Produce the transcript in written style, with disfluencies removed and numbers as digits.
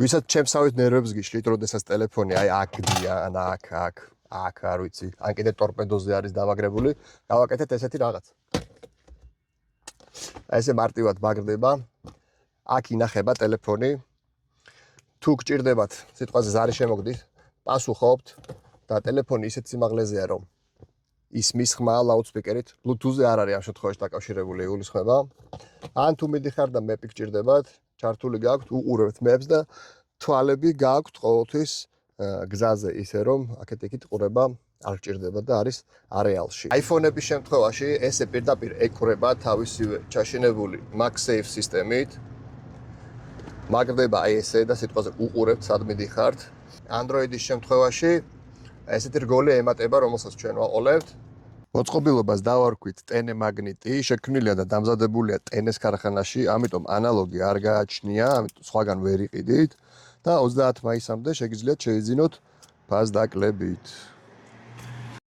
ვისაც ჩემსავით ნერვებს გიშლით, როდესაც ტელეფონი აი აქდია, ან აქ არ ვიცი, ან კიდე ტორპედოზე არის დამაგრებული, გავაკეთეთ ესეთი რაღაც. აი ესე მარტივად მაგრდება. აქ ინახება ტელეფონი. თუ გჭირდებათ, სიტყვაზე ზარი შემოგდით, პასუხობთ და ტელეფონი ისეთ სიმაღლეზეა, რომ ისმის ხმა ლაუდსპიკერით, Bluetooth-ზე არ არის ამ შემთხვევაში დაკავშირებული იგულისხმება. ან თუ მიდიხარ და მეპი გჭირდებათ, ჩართული გაქვთ, უყურებთ მეპს და თვალები გაქვთ ყოველთვის გზაზე ისე რომ აქეთ-იქით ყურება არ გჭირდება და არის არეალში. iPhone-ების შემთხვევაში ესე პირდაპირ ეკვრება თავისივე ჩაშენებული MagSafe სისტემით. მაგრდება აი ესე და სიტყვაზე უყურებთ სად მიდიხართ. Android-ის შემთხვევაში ესეთი რგოლი ემატება, რომელსაც ჩვენ ვაყოლებთ. მოწყობილობას დავარქვით ტენე მაგნიტი, შექმნილია და დამზადებულია ტენეს ქარხანაში, ამიტომ ანალოგი არ გააჩნია, ამიტომ სხვაგან ვერ იყიდით და 30 მაისამდე შეგიძლიათ შეიძინოთ ფასდაკლებით.